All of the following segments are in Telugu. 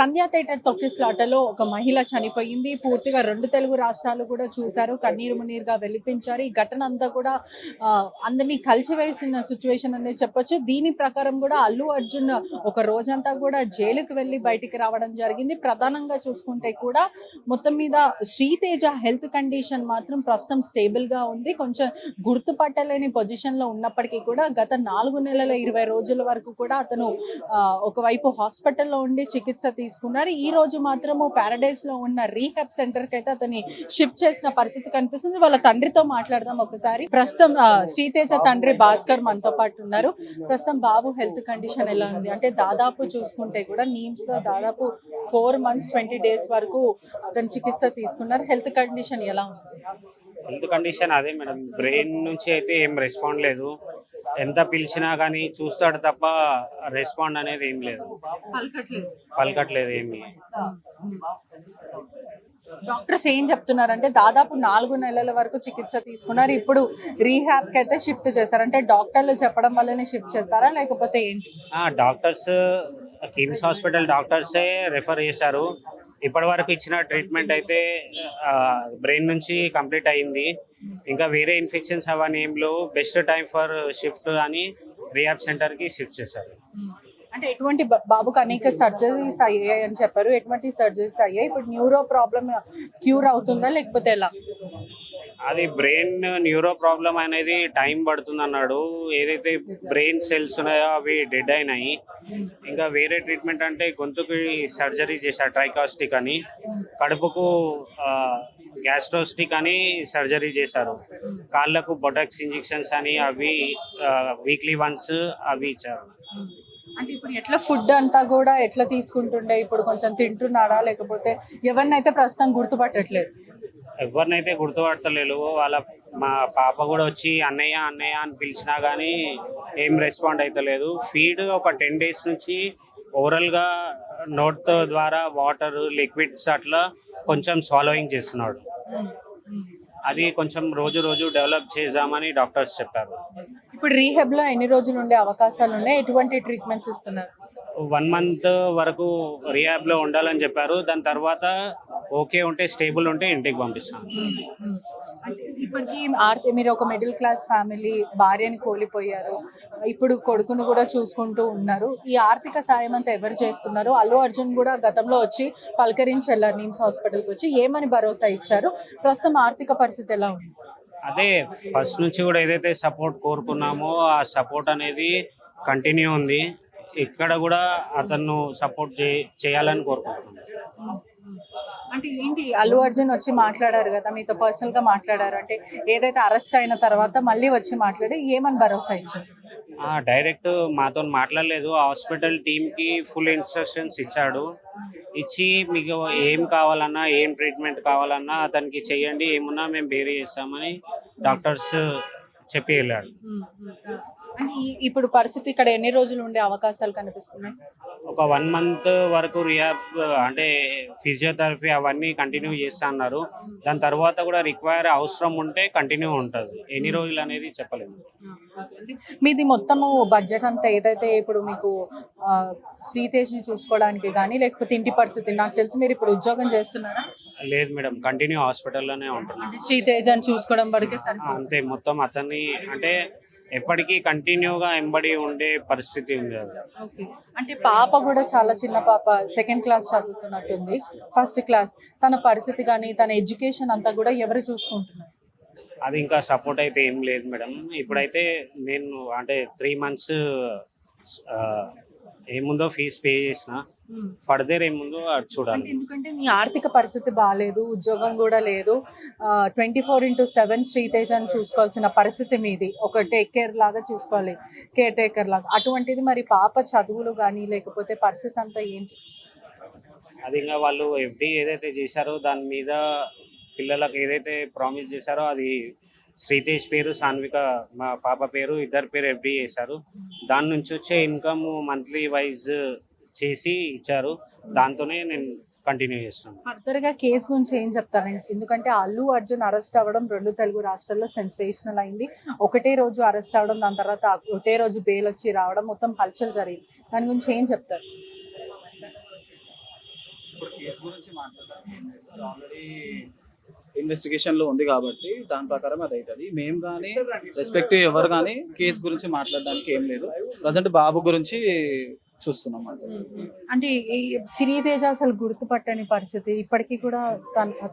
సంధ్యా థియేటర్ తొక్కిసలాటలో ఒక మహిళ చనిపోయింది. పూర్తిగా 2 తెలుగు రాష్ట్రాలు కూడా చూశారు. కన్నీరు మున్నీరుగా వెలిపించారు. ఈ ఘటన అంతా కూడా అందరినీ కలిచివేసిన సిట్యుయేషన్ అనేది చెప్పొచ్చు. దీని ప్రకారం కూడా అల్లు అర్జున్ ఒక రోజంతా కూడా జైలుకి వెళ్ళి బయటికి రావడం జరిగింది. ప్రధానంగా చూసుకుంటే కూడా మొత్తం మీద శ్రీతేజ హెల్త్ కండిషన్ మాత్రం ప్రస్తుతం స్టేబుల్ గా ఉంది. కొంచెం గుర్తుపట్టలేని పొజిషన్ లో ఉన్నప్పటికీ కూడా గత 4 నెలల 20 రోజుల వరకు కూడా అతను ఒకవైపు హాస్పిటల్లో ఉండి చికిత్స తీసుకున్నారు. ఈ రోజు మాత్రము ప్యారడైజ్ లో ఉన్న రీహాబ్ సెంటర్ కి అయితే అతని షిఫ్ట్ చేసిన పరిస్థితి కనిపిస్తుంది. వాళ్ళ తండ్రితో మాట్లాడదాం ఒకసారి. ప్రస్తుతం శ్రీతేజ తండ్రి భాస్కర్ మనతో పాటు ఉన్నారు. ప్రస్తుతం బాబు హెల్త్ కండిషన్ ఎలా ఉంది అంటే దాదాపు చూసుకుంటే కూడా నీమ్స్ లో దాదాపు 4 months 20 days వరకు అతను చికిత్స తీసుకున్నారు. హెల్త్ కండిషన్ ఎలా ఉంది? హెల్త్ కండిషన్ అదే మేడం, బ్రెయిన్ నుంచి అయితే ఏం రెస్పాండ్ లేదు. ఎంత పిలిచినా కానీ చూస్తాడు తప్ప రెస్పాండ్ అనేది ఏం లేదు, పలకట్లేదు ఏమి. డాక్టర్స్ ఏం చెప్తున్నారంటే దాదాపు 4 నెలల వరకు చికిత్స తీసుకున్నారు. ఇప్పుడు రీహాబ్ కి అయితే షిఫ్ట్ చేశారు. అంటే డాక్టర్లు చెప్పడం వల్లనే షిఫ్ట్ చేస్తారా లేకపోతే ఏంటి? డాక్టర్స్, కిమ్స్ హాస్పిటల్ డాక్టర్సే రెఫర్ చేశారు. ఇప్పటి వరకు ఇచ్చిన ట్రీట్మెంట్ అయితే బ్రెయిన్ నుంచి కంప్లీట్ అయింది. ఇంకా వేరే ఇన్ఫెక్షన్స్ అవన్నీ ఏం లేవు. బెస్ట్ టైం ఫర్ షిఫ్ట్ అని రీహాబ్ సెంటర్కి షిఫ్ట్ చేశారు. అంటే ఎటువంటి బాబుకి అనేక సర్జరీస్ అయ్యాయి అని చెప్పారు. ఎటువంటి సర్జరీస్ అయ్యాయి? ఇప్పుడు న్యూరో ప్రాబ్లమ్ క్యూర్ అవుతుందా లేకపోతే ఎలా? అది బ్రెయిన్ న్యూరో ప్రాబ్లం అనేది టైం పడుతుంది అన్నాడు. ఏదైతే బ్రెయిన్ సెల్స్ ఉన్నాయో అవి డెడ్ అయినాయి. ఇంకా వేరే ట్రీట్మెంట్ అంటే గొంతుకి సర్జరీ చేశారు, ట్రైకాస్టిక్ అని. కడుపుకు గ్యాస్ట్రోస్టిక్ అని సర్జరీ చేశారు. కాళ్ళకు బొటాక్స్ ఇంజెక్షన్స్ అని అవి వీక్లీ వన్స్ అవి ఇచ్చారు. అంటే ఇప్పుడు ఎట్లా ఫుడ్ అంతా కూడా ఎట్లా తీసుకుంటుండే? ఇప్పుడు కొంచెం తింటున్నాడా లేకపోతే ఎవరినైతే ప్రస్తుతం గుర్తుపట్టట్లేదు? ఎవరినైతే గుర్తుపడతలేదు. మా పాప కూడా వచ్చి అన్నయ్య అన్నయ్య అని పిలిచినా కానీ ఏం రెస్పాండ్ అవుతలేదు. ఫీడ్ ఒక 10 days నుంచి ఓవరాల్గా నోట్ ద్వారా వాటర్ లిక్విడ్స్ అట్లా కొంచెం స్వాలోయింగ్ చేస్తున్నాడు. అది కొంచెం రోజు రోజు డెవలప్ చేద్దామని డాక్టర్స్ చెప్పారు. ఇప్పుడు రీహాబ్ లో ఎన్ని రోజులు ఉండే అవకాశాలు ఉన్నాయి? ఎటువంటి ట్రీట్మెంట్స్ ఇస్తున్నారు? 1 month వరకు రిహాబ్లో ఉండాలని చెప్పారు. దాని తర్వాత ఓకే ఉంటే, స్టేబుల్ ఉంటే ఇంటికి పంపిస్తాను. అంటే ఇప్పటికీ మీరు ఒక మిడిల్ క్లాస్ ఫ్యామిలీ, భార్యని కోల్పోయారు, ఇప్పుడు కొడుకును కూడా చూసుకుంటూ ఉన్నారు. ఈ ఆర్థిక సాయం అంతా ఎవరు చేస్తున్నారు? అల్లు అర్జున్ కూడా గతంలో వచ్చి పలకరించి వెళ్ళారు, నిమ్స్ హాస్పిటల్కి వచ్చి. ఏమని భరోసా ఇచ్చారు? ప్రస్తుతం ఆర్థిక పరిస్థితి ఎలా ఉంది? అదే ఫస్ట్ నుంచి కూడా ఏదైతే సపోర్ట్ కోరుకున్నామో ఆ సపోర్ట్ అనేది కంటిన్యూ ఉంది. ఇక్కడ కూడా అతను సపోర్ట్ చేయాలని కోరుకుంటున్నాను. అంటే ఏంటి, అల్లు అర్జున్ వచ్చి మాట్లాడారు కదా మీతో, పర్సనల్ గా మాట్లాడారు అంటే ఏదైతే అరెస్ట్ అయిన తర్వాత మళ్ళీ వచ్చి మాట్లాడి ఏమని భరోసా ఇచ్చారు? డైరెక్ట్ మాతో మాట్లాడలేదు. హాస్పిటల్ టీమ్కి ఫుల్ ఇన్స్ట్రక్షన్స్ ఇచ్చాడు. ఇచ్చి మీకు ఏం కావాలన్నా, ఏం ట్రీట్మెంట్ కావాలన్నా అతనికి చెయ్యండి, ఏమున్నా మేము బేరీ చేస్తామని డాక్టర్స్ చెప్పి వెళ్ళాడు. ఇప్పుడు పరిస్థితి ఇక్కడ ఎన్ని రోజులు ఉండే అవకాశాలు కనిపిస్తున్నాయి? ఒక 1 month వరకు రిహాబ్ అంటే ఫిజియోథెరపీ అవన్నీ కంటిన్యూ చేస్తా అన్నారు. దాని తర్వాత కూడా అవసరం ఉంటే కంటిన్యూ ఉంటుంది. ఎన్ని రోజులు అనేది చెప్పలేము. మీది మొత్తము బడ్జెట్ అంతా ఏదైతే ఇప్పుడు మీకు శ్రీతేజ్ని చూసుకోవడానికి కానీ లేకపోతే ఇంటి పరిస్థితి, నాకు తెలిసి మీరు ఇప్పుడు ఉద్యోగం చేస్తున్నారా? లేదు మేడం, కంటిన్యూ హాస్పిటల్లోనే ఉంటున్నాను. శ్రీతేజని చూసుకోవడం వరకే సరే? అంతే, మొత్తం అతన్ని అంటే ఎప్పటికీ కంటిన్యూగా ఎంబడి ఉండే పరిస్థితి ఉంది. అంటే పాప కూడా చాలా చిన్న పాప, 2nd class చదువుతున్నట్టుంది, 1st class. తన పరిస్థితి కానీ తన ఎడ్యుకేషన్ అంతా కూడా ఎవరు చూసుకుంటున్నారు? అది ఇంకా సపోర్ట్ అయితే ఏం లేదు మేడం. ఇప్పుడైతే నేను అంటే 3 months ఏముందో ఫీజు పే చేసిన, ఫర్దర్ ఏముందో అది చూడాలి. ఎందుకంటే మీ ఆర్థిక పరిస్థితి బాగాలేదు, ఉద్యోగం కూడా లేదు, 24/7 శ్రీతేజని చూసుకోవాల్సిన పరిస్థితి మీది. ఒక టేక్ కేర్ లాగా చూసుకోవాలి, కేర్ టేకర్ లాగా. అటువంటిది మరి పాప చదువులు కానీ లేకపోతే పరిస్థితి అంతా ఏంటి? అది ఇంకా వాళ్ళు ఎఫ్డి ఏదైతే చేశారో దాని మీద పిల్లలకు ఏదైతే ప్రామిస్ చేశారో అది శ్రీతేజ్ పేరు, సాన్విక మా పాప పేరు, ఇద్దరు పేరు ఎఫ్డి చేశారు. దాని నుంచి వచ్చే ఇన్కమ్ మంత్లీ వైజ్ చేసి ఇచ్చారు. దాంతోనే నేను కంటిన్యూ చేస్తున్నాను. ఫర్దర్ గా కేసు గురించి ఏం చెప్తారండి? ఎందుకంటే అల్లు అర్జున్ అరెస్ట్ అవ్వడం 2 తెలుగు రాష్ట్రాల్లో సెన్సేషనల్ అయింది. ఒకటే రోజు అరెస్ట్ అవ్వడం, దాని తర్వాత ఒకటే రోజు బెయిల్ వచ్చి రావడం, మొత్తం హల్చల్ జరిగింది. దాని గురించి ఏం చెప్తారు? కేసు గురించి మాట్లాడడానికి ఆల్రెడీ ఇన్వెస్టిగేషన్ లో ఉంది కాబట్టి దాని ప్రకారం అది అవుతుంది. మేము కానీ రెస్పెక్టివ్ ఎవరు కానీ కేసు గురించి మాట్లాడడానికి ఏం లేదు. ప్రజెంట్ బాబు గురించి చూస్తున్నాం అంతే. అంటే ఈ శ్రీతేజ అసలు గుర్తుపట్టని పరిస్థితి, ఇప్పటికీ కూడా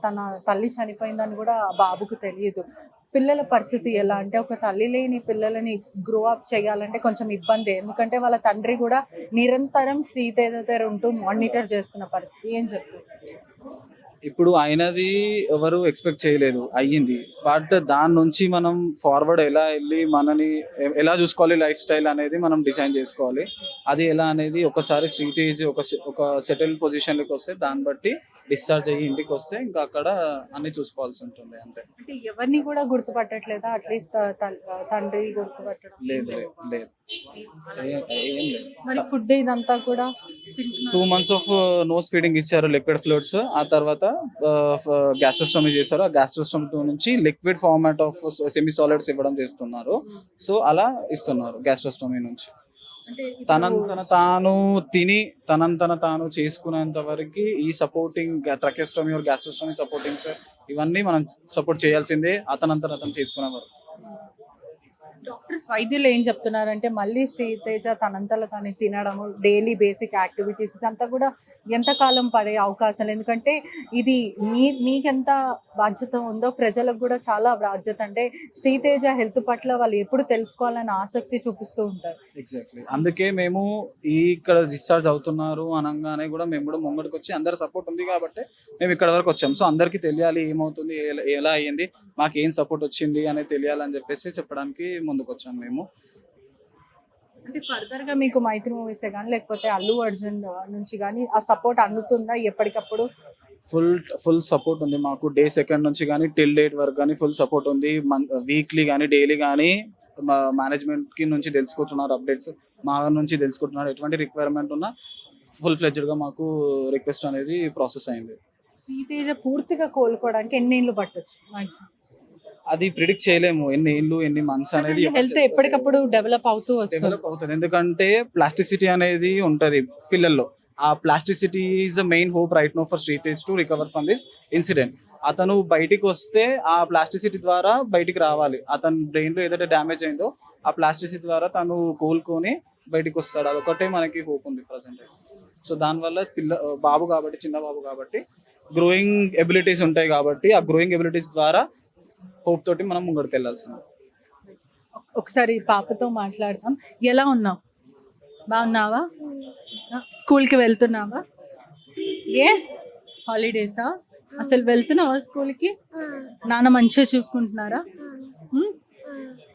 తన తల్లి చనిపోయిందని కూడా ఆ బాబుకు తెలియదు. పిల్లల పరిస్థితి ఎలా అంటే, ఒక తల్లి లేని పిల్లలని గ్రో అప్ చేయాలంటే కొంచెం ఇబ్బంది, ఎందుకంటే వాళ్ళ తండ్రి కూడా నిరంతరం శ్రీతేజ దగ్గర ఉంటూ మానిటర్ చేస్తున్న పరిస్థితి. ఏం చెప్తారు? ఇప్పుడు అయినది ఎవరు ఎక్స్పెక్ట్ చేయలేదు, అయ్యింది. బట్ దాని నుంచి మనం ఫార్వర్డ్ ఎలా వెళ్ళి మనని ఎలా చూసుకోవాలి, లైఫ్ స్టైల్ అనేది మనం డిజైన్ చేసుకోవాలి. అది ఎలా అనేది ఒకసారి శ్రీతేజ్ ఒక సెటిల్ పొజిషన్లోకి వస్తే దాన్ని బట్టి డిశ్చార్జ్ అయ్యి ఇంటికి వస్తే ఇంకా అక్కడ అన్ని చూసుకోవాల్సి ఉంటుంది అంతే. అంటే ఎవరిని కూడా గుర్తుపట్టట్లేదా? అట్లీస్ట్ తండ్రి గుర్తుపట్టడం లేదు లేదు లేదు ఏం లేదు. మరి ఫుడ్ ఇదంతా కూడా 2 months ఆఫ్ నోస్ ఫీడింగ్ ఇచ్చారు, లిక్విడ్ ఫ్లూయిడ్స్. ఆ తర్వాత గ్యాస్ట్రోస్టమీ చేశారు. ఆ గ్యాస్ట్రోస్టమీ నుంచి liquid format of semi solids ఇవ్వడం చేస్తున్నారు. సో అలా ఇస్తున్నారు గ్యాస్ట్రోస్టమీ నుంచి. అంటే తనంతన తాను తిని తనంతన తాను చేసుకునేంత వరకు ఈ సపోర్టింగ్ ట్రకెస్టమీ ఆర్ గ్యాస్ట్రోస్టమీ సపోర్టింగ్స్ ఇవన్నీ మనం సపోర్ట్ చేయాల్సిందే, అతనంతన అతను చేసుకునే వరకు. డాక్టర్స్ వైద్యులు ఏం చెప్తున్నారంటే, మళ్ళీ శ్రీతేజ తనంతలో తను తినడము, డైలీ బేసిక్ యాక్టివిటీస్ ఇదంతా కూడా ఎంతకాలం పడే అవకాశాలు, ఎందుకంటే ఇది మీకెంత బాధ్యత ఉందో ప్రజలకు కూడా చాలా బాధ్యత. అంటే శ్రీతేజ హెల్త్ పట్ల వాళ్ళు ఎప్పుడు తెలుసుకోవాలని ఆసక్తి చూపిస్తూ ఉంటారు. ఎగ్జాక్ట్లీ, అందుకే మేము ఇక్కడ డిశ్చార్జ్ అవుతున్నారు అనగానే కూడా మేము కూడా ముంగడికి వచ్చి అందరు సపోర్ట్ ఉంది కాబట్టి మేము ఇక్కడ వరకు వచ్చాము. సో అందరికీ తెలియాలి ఏమవుతుంది, ఎలా అయ్యింది, మాకు ఏం సపోర్ట్ వచ్చింది అనేది తెలియాలని చెప్పేసి చెప్పడానికి ముందుకు వచ్చాము మేము. అంటే ఫర్దర్ గా మీకు మైత్రి మూవీస్ కానీ లేకపోతే అల్లు అర్జున్ నుంచి కానీ ఆ సపోర్ట్ అందుతుందా ఎప్పటికప్పుడు? ఫుల్ సపోర్ట్ ఉంది మాకు. డే 2 నుంచి కానీ టిల్ డేట్ వరకు కానీ ఫుల్ సపోర్ట్ ఉంది. వీక్లీ కానీ డైలీ కానీ మేనేజ్మెంట్ కి నుంచి తెలుసుకుంటున్నారు అప్డేట్స్, మా నుంచి తెలుసుకుంటున్నారు. ఎటువంటి రిక్వైర్మెంట్ ఉన్నా ఫుల్ ఫ్లెడ్జ్డ్ గా మాకు రిక్వెస్ట్ అనేది ప్రాసెస్ అయింది. శ్రీతేజ పూర్తిగా కోలుకోవడానికి ఎన్ని ఏళ్ళు పట్టొచ్చు మాక్సిమం? అది ప్రిడిక్ట్ చేయలేము, ఎన్ని ఏళ్ళు ఎన్ని మంత్స్ అనేది. హెల్త్ ఎప్పటికప్పుడు డెవలప్ అవుతూ వస్తుంది. డెవలప్ అవుతుంది, ఎందుకంటే ప్లాస్టిసిటీ అనేది ఉంటది పిల్లల్లో. ఆ plasticity is the main hope right now for Sritej to recover from this incident. అతను బయటికి వస్తే ఆ ప్లాస్టిసిటీ ద్వారా బయటికి రావాలి. అతని బ్రెయిన్ లో ఏదైతే డ్యామేజ్ అయిందో ఆ ప్లాస్టిసిటీ ద్వారా తను కోలుకొని బయటికి వస్తాడు. అదొకటే మనకి హోప్ ఉంది ప్రజెంట్. సో దానివల్ల బాబు కాబట్టి, చిన్న బాబు కాబట్టి గ్రోయింగ్ ఎబిలిటీస్ ఉంటాయి కాబట్టి ఆ గ్రోయింగ్ ఎబిలిటీస్ ద్వారా హోప్ తోటి మనం ముంగడికి వెళ్ళాల్సింది. ఒకసారి పాపతో మాట్లాడతాం. ఎలా ఉన్నావు? బాగున్నావా? స్కూల్కి వెళ్తున్నావా? ఏ హాలిడేసా? అసలు వెళ్తున్నావా స్కూల్కి? నాన్న మంచిగా చూసుకుంటున్నారా?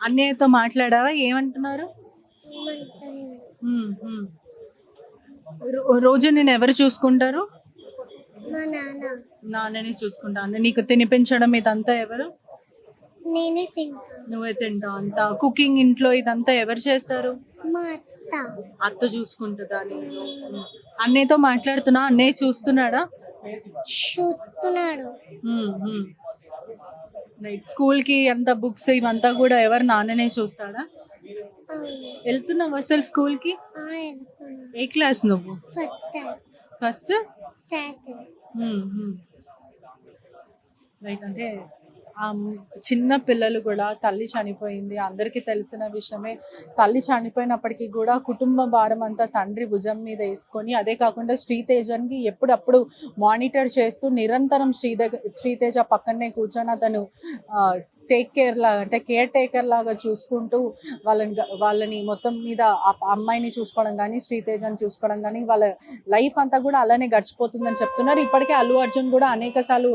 అన్నయ్యతో మాట్లాడావా? ఏమంటున్నారు? రోజు నేను ఎవరు చూసుకుంటారు? నాన్నని చూసుకుంటా. నీకు తినిపించడం ఇదంతా ఎవరు? నేనే తింటాను. నువ్వే తింటావు అంతా? కుకింగ్ ఇంట్లో ఇదంతా ఎవరు చేస్తారు? మా అత్త. అత్త చూసుకుంటుందా? అన్నయ్యతో మాట్లాడుతున్నా, అన్నయ్య చూస్తున్నాడా? చూస్తున్నాడు. రైట్. స్కూల్ కి అంత బుక్స్ ఇవంతా కూడా ఎవరు? నాన్ననే చూస్తాడా? వెళ్తున్నావు అసలు స్కూల్ కి? వెళ్తున్నా. ఏ క్లాస్ నువ్వు? ఫస్ట్. రైట్. అంటే ఆ చిన్న పిల్లలు కూడా, తల్లి చనిపోయింది అందరికీ తెలిసిన విషయమే. తల్లి చనిపోయినప్పటికీ కూడా కుటుంబ భారం అంతా తండ్రి భుజం మీద వేసుకొని, అదే కాకుండా శ్రీతేజకి ఎప్పుడప్పుడు మానిటర్ చేస్తూ నిరంతరం శ్రీతేజ పక్కనే కూర్చొని అతను టేక్ కేర్ లాగా, అంటే కేర్ టేకర్ లాగా చూసుకుంటూ వాళ్ళని మొత్తం మీద అమ్మాయిని చూసుకోవడం కానీ, శ్రీతేజని చూసుకోవడం కానీ, వాళ్ళ లైఫ్ అంతా కూడా అలానే గడిచిపోతుందని చెప్తున్నారు. ఇప్పటికే అల్లు అర్జున్ కూడా అనేక సార్లు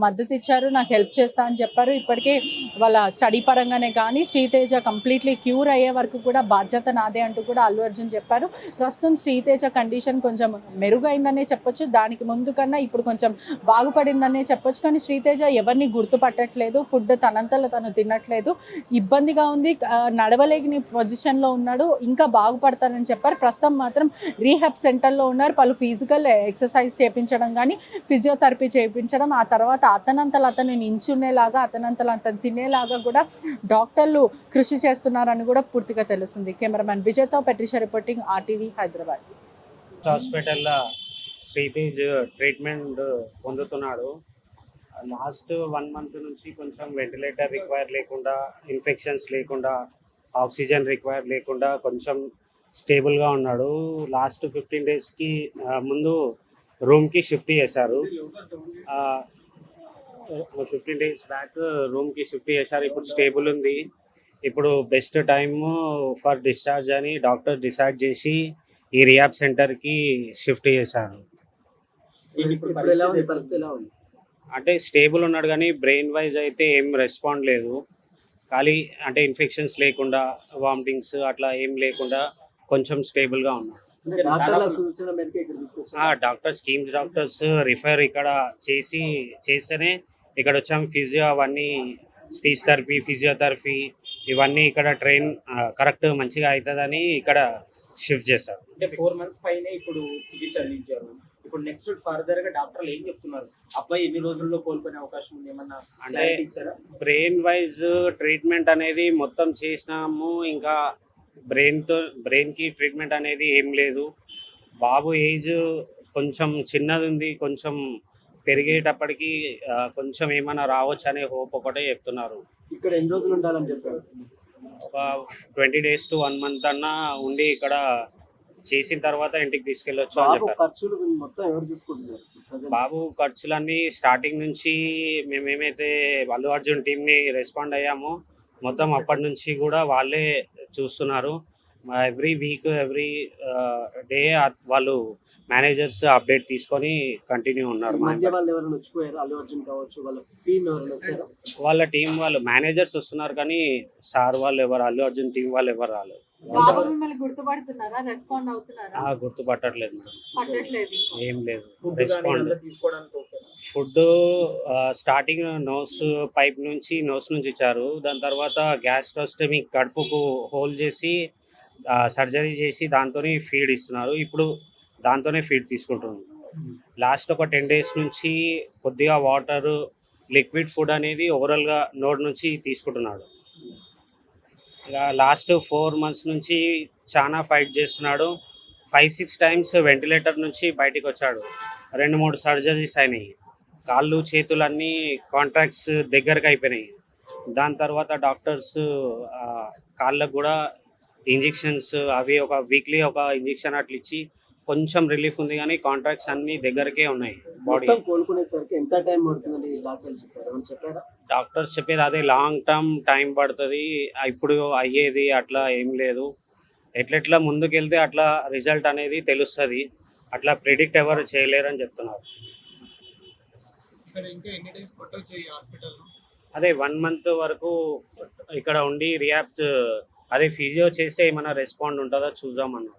మద్దతు ఇచ్చారు, నాకు హెల్ప్ చేస్తా అని చెప్పారు. ఇప్పటికే వాళ్ళ స్టడీ పరంగానే కానీ శ్రీతేజ కంప్లీట్లీ క్యూర్ అయ్యే వరకు కూడా బాధ్యత నాదే అంటూ కూడా అల్లు అర్జున్ చెప్పారు. ప్రస్తుతం శ్రీతేజ కండిషన్ కొంచెం మెరుగైందనే చెప్పొచ్చు, దానికి ముందు కన్నా ఇప్పుడు కొంచెం బాగుపడిందనే చెప్పొచ్చు. కానీ శ్రీతేజ ఎవరిని గుర్తుపట్టట్లేదు, ఫుడ్ తనంతలో తను తినట్లేదు, ఇబ్బందిగా ఉంది, నడవలేని పొజిషన్లో ఉన్నాడు. ఇంకా బాగుపడతానని చెప్పారు. ప్రస్తుతం మాత్రం రీహాబ్ సెంటర్లో ఉన్నారు. పలు ఫిజికల్ ఎక్సర్సైజ్ చేయించడం కానీ, ఫిజియోథెరపీ చేయించడం, ఆ తర్వాత అతనంతలు అతను నించునేలాగా, అతనంతలు అతను తినేలాగా కూడా డాక్టర్లు కృషి చేస్తున్నారని కూడా పూర్తిగా తెలుస్తుంది. Cameraman విజయ్తో పెట్రిషా reporting, RTV Hyderabad. హాస్పిటల్లో శ్రీతేజ్ ట్రీట్మెంట్ పొందుతున్నాడు. లాస్ట్ 1 మంత్ నుంచి కొంచెం వెంటిలేటర్ రిక్వైర్ లేకుండా, ఇన్ఫెక్షన్స్ లేకుండా, ఆక్సిజన్ రిక్వైర్ లేకుండా కొంచెం స్టేబుల్గా ఉన్నాడు. లాస్ట్ 15 డేస్కి ముందు రూమ్కి షిఫ్ట్ చేశారు. 15 డేస్ బ్యాక్ రూమ్కి షిఫ్ట్ చేశారు. ఇప్పుడు స్టేబుల్ ఉంది. ఇప్పుడు బెస్ట్ టైమ్ ఫర్ డిశ్చార్జ్ అని డాక్టర్ డిసైడ్ చేసి ఈ రియాబ్ సెంటర్కి షిఫ్ట్ చేశారు. ఇప్పుడు ఎలా ఉంది పరిస్థితి, ఎలా ఉంది? అంటే స్టేబుల్ ఉన్నాడు కానీ బ్రెయిన్ వైజ్ అయితే ఏం రెస్పాండ్ లేదు. ఖాళీ అంటే ఇన్ఫెక్షన్స్ లేకుండా, వామిటింగ్స్ అట్లా ఏం లేకుండా కొంచెం స్టేబుల్గా ఉన్నాడు. అంటే డాక్టర్ల సూచన మేరకు ఇక్కడ తీసుకొచ్చారు. డాక్టర్స్ రిఫర్ ఇక్కడ చేస్తేనే ఇక్కడ వచ్చాం. ఫిజియో అవన్నీ, స్పీచ్ థెరపీ, ఫిజియోథెరపీ ఇవన్నీ ఇక్కడ ట్రైన్ కరెక్ట్ మంచిగా అవుతుందని ఇక్కడ షిఫ్ట్ చేశారు. అంటే 4 మంత్స్ పైన ఇప్పుడు చికిత్స అందించారు. ఇప్పుడు నెక్స్ట్ ఫర్దర్ గా డాక్టర్లు ఏం చెప్తున్నారు? అబ్బాయి ఎన్ని రోజుల్లో కోలుకునే అవకాశం ఉంది, ఏమన్నా అంటే clarity ఇచ్చారా? బ్రెయిన్ వైజ్ ట్రీట్మెంట్ అనేది మొత్తం చేసినాము. ఇంకా బ్రెయిన్కి ట్రీట్మెంట్ అనేది ఏం లేదు. బాబు ఏజ్ కొంచెం చిన్నది ఉంది. కొంచెం పెరిగేటప్పటికి కొంచెం ఏమైనా రావచ్చు అనే హోప్ ఒకటే చెప్తున్నారు. ఇక్కడ ఎన్ని రోజులు ఉండాలని చెప్పారు? ఒక 20 days to 1 month అన్నా ఉండి ఇక్కడ చేసిన తర్వాత ఇంటికి తీసుకెళ్ళొచ్చు అని బాబు చెప్పారు. ఖర్చులు మొత్తం ఎవరు చూసుకుంటున్నారు Present? బాబు ఖర్చులన్నీ స్టార్టింగ్ నుంచి మేమేమైతే అల్లు అర్జున్ టీంని రెస్పాండ్ అయ్యామో మొత్తం అప్పటి నుంచి కూడా వాళ్ళే చూస్తున్నారు. ఎవ్రీ వీక్, ఎవ్రీ డే వాళ్ళు మేనేజర్స్ అప్డేట్ తీసుకొని కంటిన్యూ ఉన్నారు. ఈ మధ్య వాళ్ళు ఎవరైనా వచ్చిపోయారు? అల్లు అర్జున్ కావచ్చు, వాళ్ళ టీం ఎవరైనా వచ్చారా? వాళ్ళ టీం వాళ్ళు మేనేజర్స్ వస్తున్నారు కానీ సార్ వాళ్ళు ఎవరు, అల్లు అర్జున్ టీం వాళ్ళు ఎవరు రాలేదు. బాబు మిమ్మల్ని గుర్తుపడుతున్నారా? రెస్పాండ్ అవుతున్నారా? గుర్తుపట్టట్లేదు మేడం, పట్టట్లేదు ఇంకా. ఏం లేదు ఫుడ్ కానీ రెస్పాండ్. ఇదంతా తీసుకోవడానికి ఓకేనా? ఫుడ్ స్టార్టింగ్ పైప్ నుంచి నోస్ నుంచి ఇచ్చారు. దాని తర్వాత గ్యాస్ట్రోస్టమీ కడుపుకు హోల్ చేసి సర్జరీ చేసి దాంతోనే ఫీడ్ ఇస్తున్నారు. ఇప్పుడు దాంతోనే ఫీడ్ తీసుకుంటున్నాం. లాస్ట్ ఒక 10 days నుంచి కొద్దిగా వాటర్, లిక్విడ్ ఫుడ్ అనేది ఓవరాల్గా నోట్ నుంచి తీసుకుంటున్నాడు. ఇక లాస్ట్ 4 months నుంచి చాలా ఫైట్ చేస్తున్నాడు. 5-6 times వెంటిలేటర్ నుంచి బయటికి వచ్చాడు. 2-3 సర్జరీస్ అయినాయి. కాళ్ళు చేతులన్నీ కాంట్రాక్ట్స్ దగ్గరకు అయిపోయినాయి. దాని తర్వాత డాక్టర్స్ కాళ్ళకు కూడా ఇంజెక్షన్స్ అవి ఒక వీక్లీ ఒక ఇంజెక్షన్ అట్లా ఇచ్చి కొంచెం రిలీఫ్ ఉంది కానీ కాంట్రాక్ట్స్ అన్ని దగ్గరకే ఉన్నాయి. బాడీ మొత్తం కోలుకునేసరికి ఎంత టైం పడుతుందని డాక్టర్లు చెప్పారు? ఏమైనా చెప్పారా? డాక్టర్స్ చెప్పేది అదే, లాంగ్ టర్మ్ టైం పడుతుంది. ఇప్పుడు అయ్యేది అట్లా ఏం లేదు. ఎట్లెట్లా ముందుకెళ్తే అట్లా రిజల్ట్ అనేది తెలుస్తుంది. అట్లా ప్రిడిక్ట్ ఎవరు చేయలేరని చెప్తున్నారు. ఇక్కడ ఇంకా ఎన్ని డేస్ పట్టొచ్చు ఈ హాస్పిటల్లో? అదే 1 month వరకు ఇక్కడ ఉండి రియాబ్ అదే ఫిజియో చేస్తే ఏమైనా రెస్పాండ్ ఉంటుందో చూద్దామన్నారు.